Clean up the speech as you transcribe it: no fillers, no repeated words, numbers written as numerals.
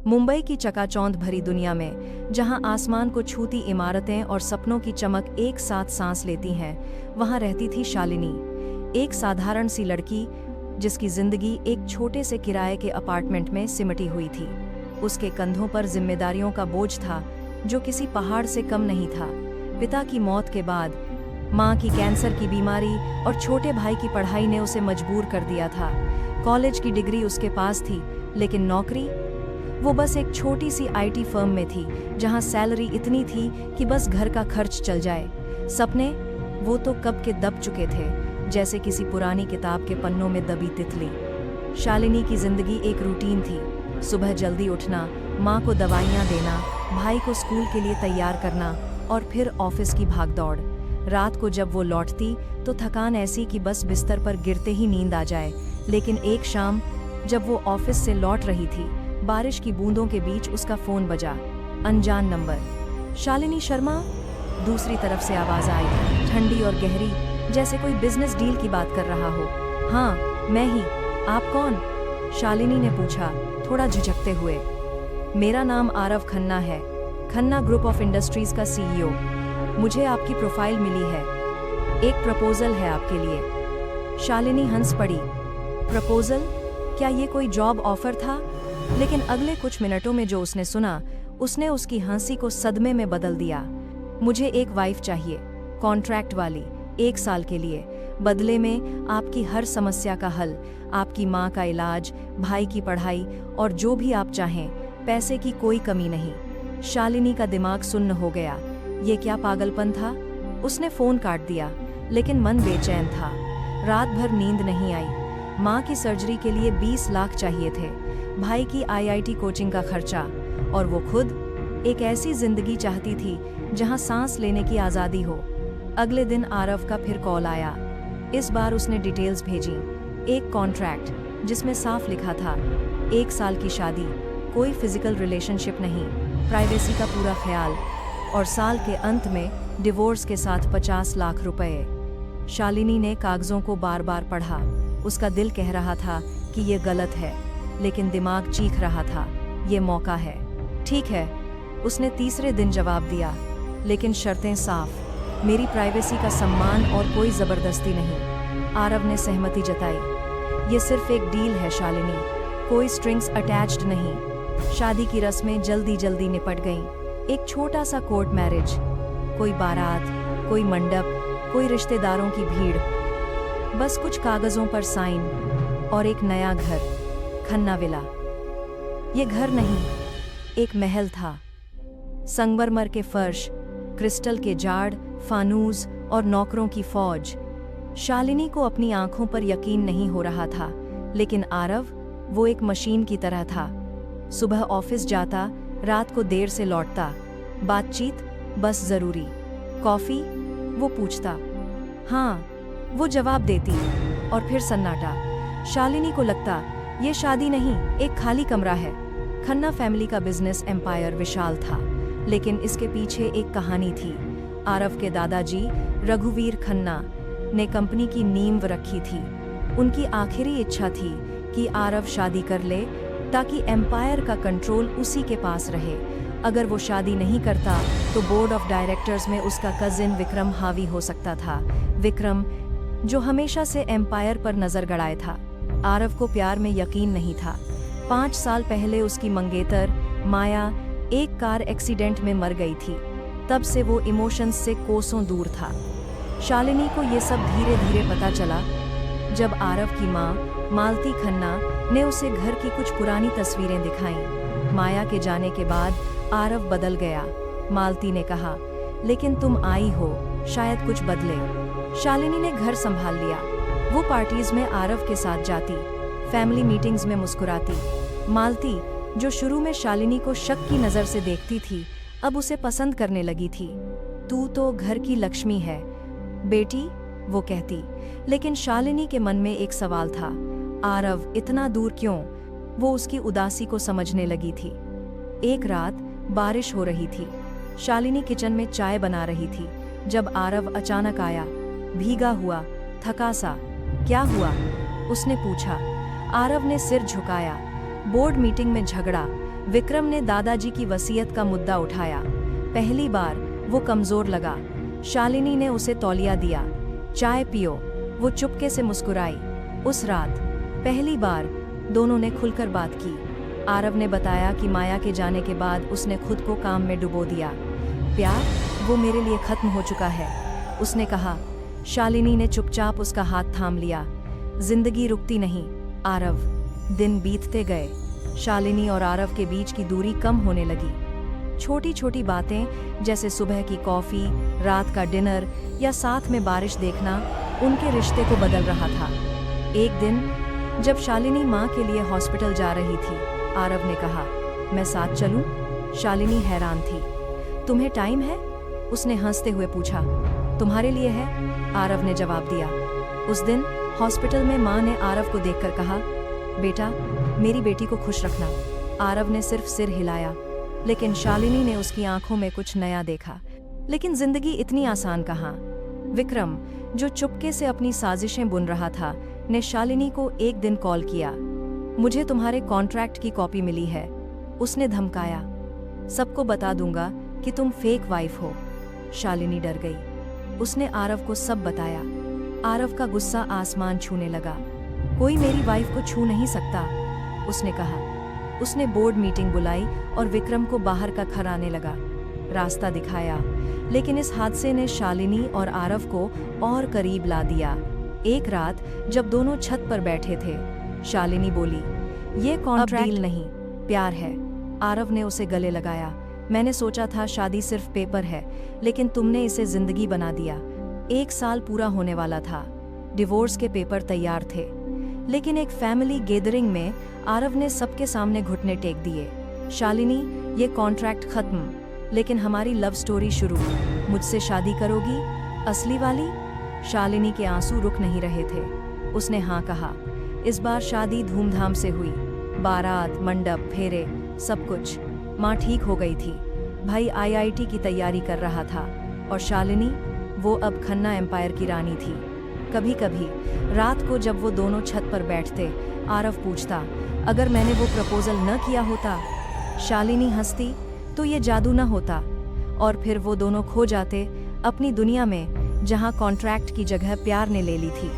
मुंबई की चकाचौंध भरी दुनिया में, जहां आसमान को छूती इमारतें और सपनों की चमक एक साथ सांस लेती हैं, वहां रहती थी शालिनी, एक साधारण सी लड़की जिसकी जिंदगी एक छोटे से किराए के अपार्टमेंट में सिमटी हुई थी। उसके कंधों पर जिम्मेदारियों का बोझ था जो किसी पहाड़ से कम नहीं था। पिता की मौत के बाद माँ की कैंसर की बीमारी और छोटे भाई की पढ़ाई ने उसे मजबूर कर दिया था। कॉलेज की डिग्री उसके पास थी, लेकिन नौकरी, वो बस एक छोटी सी आईटी फर्म में थी जहां सैलरी इतनी थी कि बस घर का खर्च चल जाए। सपने, वो तो कब के दब चुके थे, जैसे किसी पुरानी किताब के पन्नों में दबी तितली। शालिनी की जिंदगी एक रूटीन थी। सुबह जल्दी उठना, माँ को दवाइयाँ देना, भाई को स्कूल के लिए तैयार करना और फिर ऑफिस की भागदौड़। रात को जब वो लौटती तो थकान ऐसी कि बस बिस्तर पर गिरते ही नींद आ जाए। लेकिन एक शाम जब वो ऑफिस से लौट रही थी, बारिश की बूंदों के बीच उसका फोन बजा। अनजान नंबर। शालिनी शर्मा, दूसरी तरफ से आवाज आई, ठंडी और गहरी, जैसे कोई बिजनेस डील की बात कर रहा हो। हाँ, मैं ही। आप कौन? शालिनी ने पूछा, थोड़ा झिझकते हुए। मेरा नाम आरव खन्ना है, खन्ना ग्रुप ऑफ इंडस्ट्रीज का सीईओ। मुझे आपकी प्रोफाइल मिली है, एक प्रपोजल है आपके लिए। शालिनी हंस पड़ी। प्रपोजल? क्या ये कोई जॉब ऑफर था? लेकिन अगले कुछ मिनटों में जो उसने सुना, उसने उसकी हंसी को सदमे में बदल दिया। मुझे एक वाइफ चाहिए, कॉन्ट्रैक्ट वाली, 1 साल के लिए। बदले में आपकी हर समस्या का हल, आपकी माँ का इलाज, भाई की पढ़ाई और जो भी आप चाहें, पैसे की कोई कमी नहीं। शालिनी का दिमाग सुन्न हो गया। ये क्या पागलपन था? उसने फोन काट दिया, लेकिन मन बेचैन था। रात भर नींद नहीं आई। माँ की सर्जरी के लिए 20 लाख चाहिए थे, भाई की आईआईटी कोचिंग का खर्चा, और वो खुद एक ऐसी जिंदगी चाहती थी जहां सांस लेने की आज़ादी हो। अगले दिन आरव का फिर कॉल आया। इस बार उसने डिटेल्स भेजी। एक कॉन्ट्रैक्ट जिसमें साफ लिखा था, 1 साल की शादी, कोई फिजिकल रिलेशनशिप नहीं, प्राइवेसी का पूरा ख्याल, और साल के अंत में डिवोर्स के साथ 50 लाख रुपए। शालिनी ने कागजों को बार बार पढ़ा। उसका दिल कह रहा था कि ये गलत है, लेकिन दिमाग चीख रहा था, ये मौका है। ठीक है, उसने तीसरे दिन जवाब दिया, लेकिन शर्तें साफ, मेरी प्राइवेसी का सम्मान और कोई जबरदस्ती नहीं। आरव ने सहमति जताई। ये सिर्फ एक डील है शालिनी, कोई स्ट्रिंग्स अटैच्ड नहीं। शादी की रस्में जल्दी जल्दी निपट गईं। एक छोटा सा कोर्ट मैरिज, कोई बारात, कोई मंडप, कोई रिश्तेदारों की भीड़, बस कुछ कागजों पर साइन और एक नया घर, खन्ना विला। ये घर नहीं, एक महल था। संगमरमर के फर्श, क्रिस्टल के जाड़, फानूस और नौकरों की फौज। शालिनी को अपनी आंखों पर यकीन नहीं हो रहा था, लेकिन आरव, वो एक मशीन की तरह था। सुबह ऑफिस जाता, रात को देर से लौटता। बातचीत बस जरूरी। कॉफी? वो पूछता। हाँ, वो जवाब देती, और फिर सन्नाटा। शालिनी को लगता, ये शादी नहीं, एक खाली कमरा है। खन्ना फैमिली का बिजनेस एम्पायर विशाल था, लेकिन इसके पीछे एक कहानी थी। आरव के दादाजी रघुवीर खन्ना ने कंपनी की नींव रखी थी। उनकी आखिरी इच्छा थी कि आरव शादी कर ले, ताकि एम्पायर का कंट्रोल उसी के पास रहे। अगर वो शादी नहीं करता तो बोर्ड ऑफ डायरेक्टर्स में उसका कजिन विक्रम हावी हो सकता था। विक्रम, जो हमेशा से एम्पायर पर नजर गड़ाए था। आरव को प्यार में यकीन नहीं था। 5 साल पहले उसकी मंगेतर माया एक कार एक्सीडेंट में मर गई थी। तब से वो इमोशंस से कोसों दूर था। शालिनी को ये सब धीरे धीरे पता चला जब आरव की माँ मालती खन्ना ने उसे घर की कुछ पुरानी तस्वीरें दिखाईं। माया के जाने के बाद आरव बदल गया। मालती ने कहा, लेकिन तुम आई हो, शायद कुछ बदले। शालिनी ने घर संभाल लिया। वो पार्टीज में आरव के साथ जाती, फैमिली मीटिंग्स में मुस्कुराती। मालती, जो शुरू में शालिनी को शक की नज़र से देखती थी, अब उसे पसंद करने लगी थी। तू तो घर की लक्ष्मी है बेटी, वो कहती। लेकिन शालिनी के मन में एक सवाल था, आरव इतना दूर क्यों? वो उसकी उदासी को समझने लगी थी। एक रात बारिश हो रही थी। शालिनी किचन में चाय बना रही थी जब आरव अचानक आया, भीगा हुआ, थका सा। क्या हुआ? उसने पूछा। आरव ने सिर झुकाया। बोर्ड मीटिंग में झगड़ा, विक्रम ने दादाजी की वसीयत का मुद्दा उठाया। पहली बार वो कमजोर लगा। शालिनी ने उसे तौलिया दिया। चाय पियो। वो चुपके से मुस्कुराई। उस रात पहली बार दोनों ने खुलकर बात की। आरव ने बताया कि माया के जाने के बाद उसने खुद को काम में डुबो दिया। प्यार वो मेरे लिए खत्म हो चुका है, उसने कहा। शालिनी ने चुपचाप उसका हाथ थाम लिया। जिंदगी रुकती नहीं आरव। दिन बीतते गए। शालिनी और आरव के बीच की दूरी कम होने लगी। छोटी छोटी बातें जैसे सुबह की कॉफी, रात का डिनर या साथ में बारिश देखना उनके रिश्ते को बदल रहा था। एक दिन जब शालिनी माँ के लिए हॉस्पिटल जा रही थी, आरव ने कहा, मैं साथ चलूं? शालिनी हैरान थी। तुम्हें टाइम है? उसने हंसते हुए पूछा। तुम्हारे लिए है, आरव ने जवाब दिया। उस दिन हॉस्पिटल में माँ ने आरव को देखकर कहा, बेटा मेरी बेटी को खुश रखना। आरव ने सिर्फ सिर हिलाया, लेकिन शालिनी ने उसकी आंखों में कुछ नया देखा। लेकिन जिंदगी इतनी आसान कहाँ। विक्रम, जो चुपके से अपनी साजिशें बुन रहा था, ने शालिनी को एक दिन कॉल किया। मुझे तुम्हारे कॉन्ट्रैक्ट की कॉपी मिली है, उसने धमकाया। सबको बता दूंगा कि तुम फेक वाइफ हो। शालिनी डर गई। उसने आरव को सब बताया। आरव का गुस्सा आसमान छूने लगा। कोई मेरी वाइफ को छू नहीं सकता, उसने कहा। उसने बोर्ड मीटिंग बुलाई और विक्रम को बाहर का खराने लगा। रास्ता दिखाया, लेकिन इस हादसे ने शालिनी और आरव को और करीब ला दिया। एक रात जब दोनों छत पर बैठे थे, शालिनी बोली, ये कॉन्ट्रैक्ट नहीं, प्यार है। आरव ने उसे गले लगाया। मैंने सोचा था शादी सिर्फ पेपर है, लेकिन तुमने इसे जिंदगी बना दिया। 1 साल पूरा होने वाला था। डिवोर्स के पेपर तैयार थे, लेकिन एक फैमिली गैदरिंग में आरव ने सबके सामने घुटने टेक दिए। शालिनी, ये कॉन्ट्रैक्ट खत्म, लेकिन हमारी लव स्टोरी शुरू। मुझसे शादी करोगी? असली वाली? शालिनी के आंसू रुक नहीं रहे थे। उसने हाँ कहा। इस बार शादी धूमधाम से हुई। बारात, मंडप, फेरे, सब कुछ। माँ ठीक हो गई थी। भाई IIT की तैयारी कर रहा था, और शालिनी, वो अब खन्ना एम्पायर की रानी थी। कभी कभी रात को जब वो दोनों छत पर बैठते, आरव पूछता, अगर मैंने वो प्रपोजल न किया होता? शालिनी हंसती, तो ये जादू न होता। और फिर वो दोनों खो जाते अपनी दुनिया में, जहाँ कॉन्ट्रैक्ट की जगह प्यार ने ले ली थी।